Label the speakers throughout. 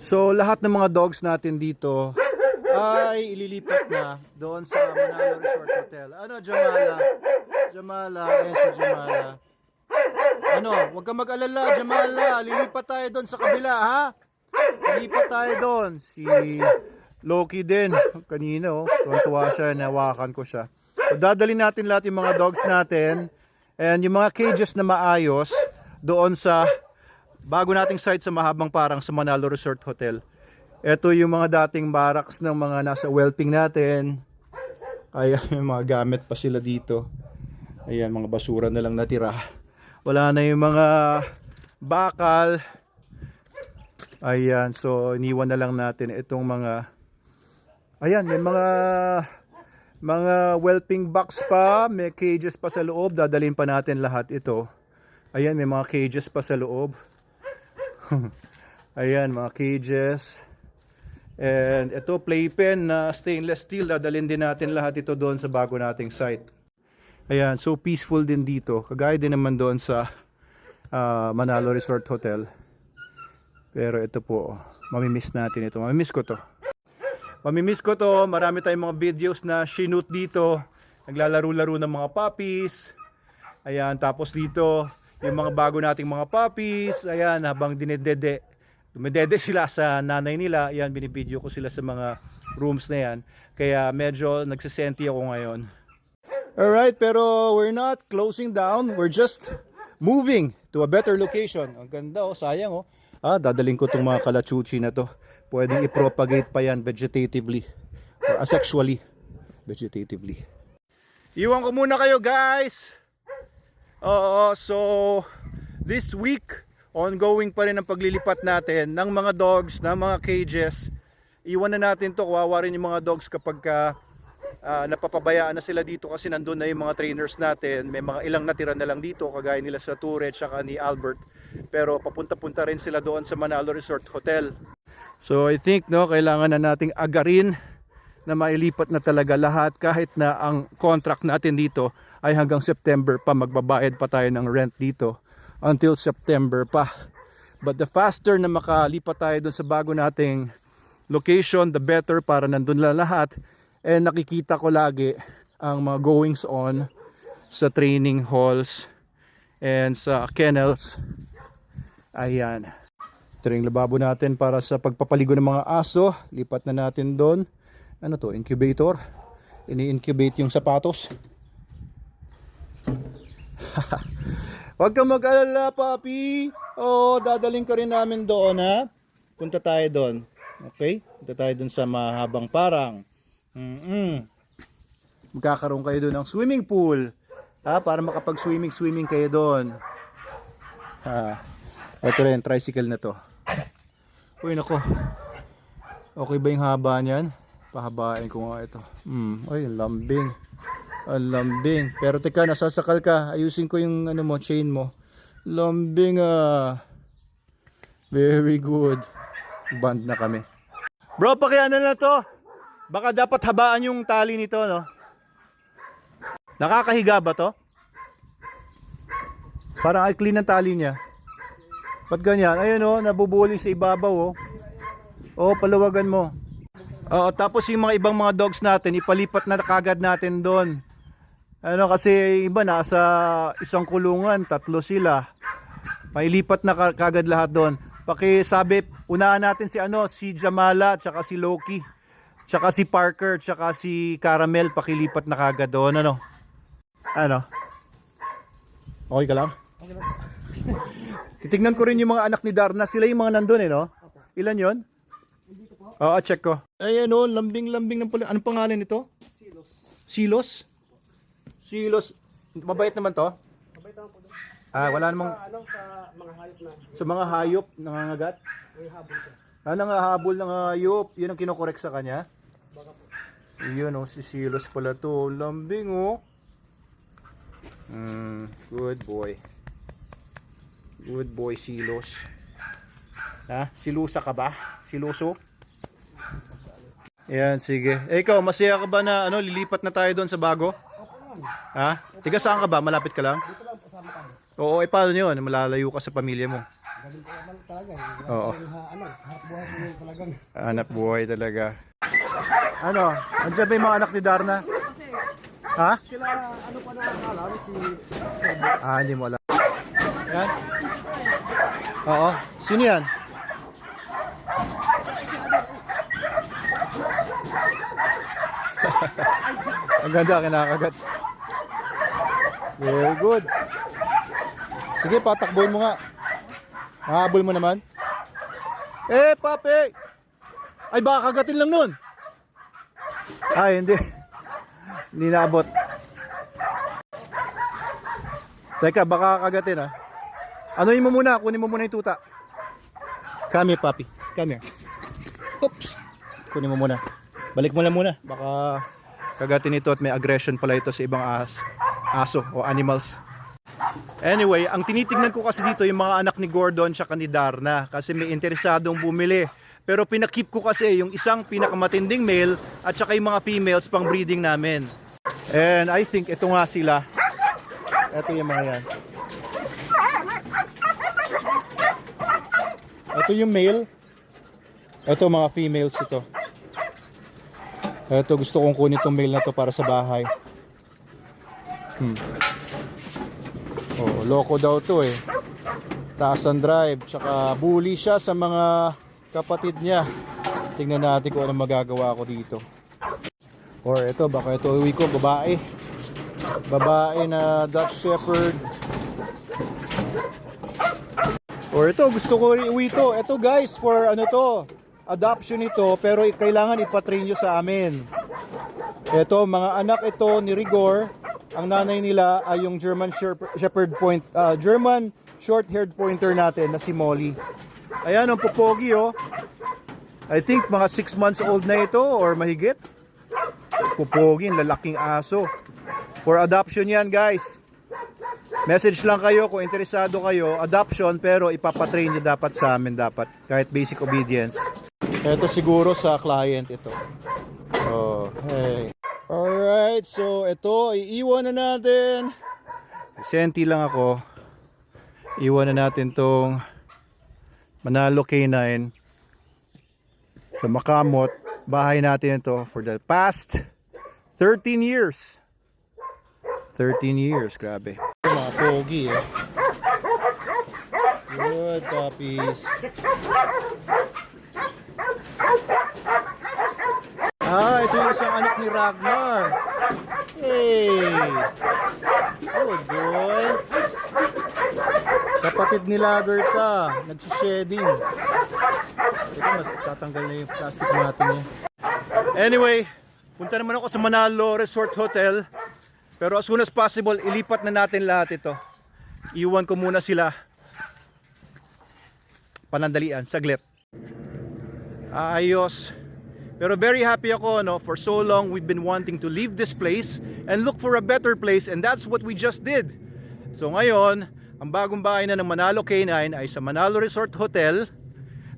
Speaker 1: So lahat ng mga dogs natin dito ay ililipat na doon sa Manalo Resort Hotel. Ano, Jamala? Jamala, ayan si Jamala. Ano, huwag kang mag-alala, Jamala. Lilipat tayo doon sa kabila, ha? Lilipat tayo doon. Si Loki din. Kanina, oh. Tuwan-tuwa siya, nawakan ko siya. So, dadalhin natin lahat yung mga dogs natin. And yung mga cages na maayos doon sa bago nating site sa Mahabang Parang sa Manalo Resort Hotel. Ito yung mga dating barracks ng mga nasa whelping natin. Ayan, yung mga gamit pa sila dito. Ayan, mga basura na lang natira. Wala na yung mga bakal. Ayan, so iniwan na lang natin itong mga... Ayan, may mga whelping box pa. May cages pa sa loob. Dadalhin pa natin lahat ito. Ayan, may mga cages pa sa loob. Ayan, mga cages. And ito, playpen na stainless steel. Dadalhin din natin lahat ito doon sa bago nating site. Ayan, so peaceful din dito. Kagaya din naman doon sa Manalo Resort Hotel. Pero ito po, mamimiss natin ito. Mamimiss ko to. Mamimiss ko to. Marami tayong mga videos na shoot dito. Naglalaro-laro ng mga puppies. Ayan, tapos dito, yung mga bago nating mga puppies. Ayan, habang dinedede. Dumedede sila sa nanay nila. Ayan, binibideo ko sila sa mga rooms na yan. Kaya medyo nagsisenti ako ngayon. Alright, pero we're not closing down. We're just moving to a better location. Ang ganda, oh, sayang, oh. Dadaling ko itong mga kalachuchi na to. Pwedeng i-propagate pa yan vegetatively. Or asexually. Vegetatively. Iwan ko muna kayo, guys. So this week, ongoing pa rin ang paglilipat natin ng mga dogs, ng mga cages. Iwan na natin to, kawawa rin yung mga dogs kapag napapabayaan na sila dito kasi nandun na yung mga trainers natin. May mga ilang natira na lang dito, kagaya nila sa Ture tsaka ni Albert. Pero papunta-punta rin sila doon sa Manalo Resort Hotel. So I think kailangan na nating agarin na mailipat na talaga lahat kahit na ang contract natin dito ay hanggang September pa, magbabayad pa tayo ng rent dito. Until September pa. But the faster na makalipat tayo dun sa bago nating location, the better, para nandun lang lahat. And nakikita ko lagi ang mga goings on sa training halls and sa kennels. Ayan. Ito rin lababo natin para sa pagpapaligo ng mga aso. Lipat na natin doon. Ano to? Incubator. Ini-incubate yung sapatos. Huwag kang mag-alala, papi. Dadaling ka rin namin doon, ha? Punta tayo doon. Okay? Punta tayo doon sa Mahabang Parang. Magkakaroon kayo doon ng swimming pool. Para makapag-swimming kayo doon. Ito rin, tricycle na to. Uy, nako. Okay ba yung haba niyan? Pahabain ko nga ito. Ay, lambing. Ang lambing. Pero teka, nasasakal ka. Ayusin ko yung chain mo. Lambing, Very good. Band na kami. Bro, pakiano na to? Baka dapat habaan yung tali nito, no? Nakakahiga ba to? Parang ay clean ang tali niya. Ba't ganyan? Ayun, nabubuli sa ibabaw, palawagan mo. Tapos yung mga ibang mga dogs natin, ipalipat na kagad natin doon. Kasi iba nasa isang kulungan, 3 sila. Mailipat na kagad lahat doon. Pakisabi, unahan natin si Jamala, tsaka si Loki, tsaka si Parker, tsaka si Caramel, pakilipat na kagad doon. Okay ka lang? Okay lang. Titignan ko rin yung mga anak ni Darna. Sila yung mga nandun, no? Ilan yon? Check ko. Ayan, lambing-lambing ng pala. Anong pangalan nito? Silos. Silos? Silos. Mabait naman to? Mabait naman po doon. Wala namang... Sa mga hayop na. Sa mga hayop, nangangagat? Nangahabol siya. Nangahabol ng hayop. Yun ang kinokorek sa kanya? Baka po. Yun, si Silos pala to. Lambing, Good boy. Good boy, Silos. Silusa ka ba? Siluso? Ayan, sige. Ikaw, masaya ka ba na lilipat na tayo doon sa bago? Tiga saan ka ba? Malapit ka lang? Dito lang, kasama kami. Oo, paano yun? Malalayo ka sa pamilya mo.
Speaker 2: Ganun po naman talaga.
Speaker 1: Oo.
Speaker 2: Harap buhay po yun talagang.
Speaker 1: Anak buhay talaga. Ano? Andiyan ba yung mga anak ni Darna? Ha?
Speaker 2: Sila, ano pa nakakaalam si
Speaker 1: Hindi mo alam. Yan? Oo. Sino yan? Ang ganda, kinakagat. Very good. Sige, patakbuhin mo nga. Mahabol mo naman. Papi! Ay, baka kagatin lang nun. Hindi. Hindi naabot. Teka, baka kagatin Anuhin mo muna, kunin mo muna yung tuta. Come here, papi. Come here. Oops. Kunin mo muna. Balik mo lang muna. Baka kagatin ito at may aggression pala ito sa ibang aso o animals. Anyway, ang tinitignan ko kasi dito yung mga anak ni Gordon tsaka ni Darna kasi may interesadong bumili. Pero pinakip ko kasi yung isang pinakamatinding male at saka yung mga females pang breeding namin. And I think ito nga sila. Ito yung mga yan. Ito yung male. Ito mga females ito. Ito gusto kong kunin itong male na to para sa bahay. Loko daw to taas ang drive. Tsaka bully siya sa mga kapatid niya. Tingnan natin kung anong magagawa ko dito. Or ito, baka ito uwi ko, babae. Babae na Dutch Shepherd. Or ito, gusto ko rin uwi to. Ito guys, for ano to, adoption ito, pero kailangan ipatrain nyo sa amin. Ito, mga anak ito ni Rigor. Ang nanay nila ay yung German Shepherd German short-haired pointer natin na si Molly. Ayan, ang pupogi I think mga 6 months old na ito or mahigit. Pupogi, lalaking aso. For adoption yan guys. Message lang kayo kung interesado kayo. Adoption pero ipapatrain nyo dapat sa amin dapat. Kahit basic obedience. Ito siguro sa client ito. Hey. Alright, so ito iiwan na natin. Senti lang ako. Iwan na natin tong Manalo K9 sa Makamot. Bahay natin ito for the past 13 years. 13 years, grabe. Mga pogi Good puppies. Ito yung isang anak ni Ragnar. Hey! Good boy. Kapatid ni Lagerta. Nagsishedding. Ito, mas tatanggal na yung plastic natin Anyway, punta naman ako sa Manalo Resort Hotel. Pero as soon as possible, ilipat na natin lahat ito. Iwan ko muna sila. Panandalian, saglit. Ayos. Pero very happy ako, for so long we've been wanting to leave this place and look for a better place, and that's what we just did. So ngayon, ang bagong bahay na ng Manalo K9 ay sa Manalo Resort Hotel.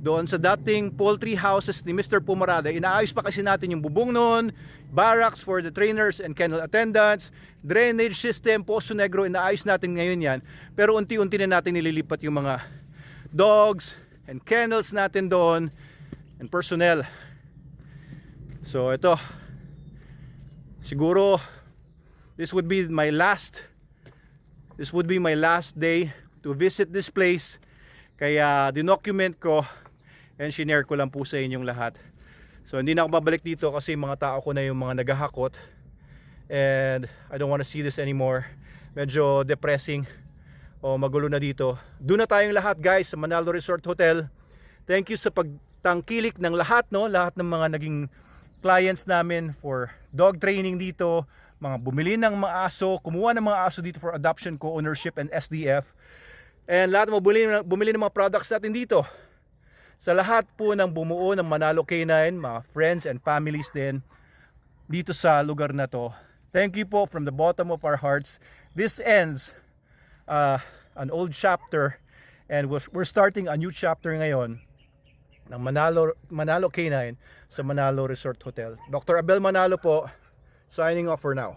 Speaker 1: Doon sa dating poultry houses ni Mr. Pumarada. Inaayos pa kasi natin yung bubong noon, barracks for the trainers and kennel attendants, drainage system, Poso Negro, inaayos natin ngayon yan. Pero unti-unti na natin nililipat yung mga dogs and kennels natin doon and personnel. So ito, siguro this would be my last day to visit this place. Kaya dinocument ko and shinare ko lang po sa inyong lahat. So hindi na ako babalik dito kasi mga tao ko na yung mga naghahakot. And I don't want to see this anymore. Medyo depressing o magulo na dito. Doon na tayong lahat guys sa Manalo Resort Hotel. Thank you sa pagtangkilik ng lahat, lahat ng mga naging clients namin for dog training dito, mga bumili ng mga aso, kumuha ng mga aso dito for adoption, co-ownership and SDF. And lahat mo bumili ng mga products natin dito. Sa lahat po ng bumuo ng Manalo K9, mga friends and families din dito sa lugar na to. Thank you po from the bottom of our hearts. This ends an old chapter and we're starting a new chapter ngayon ng Manalo K9 sa Manalo Resort Hotel. Dr. Abel Manalo po, signing off for now.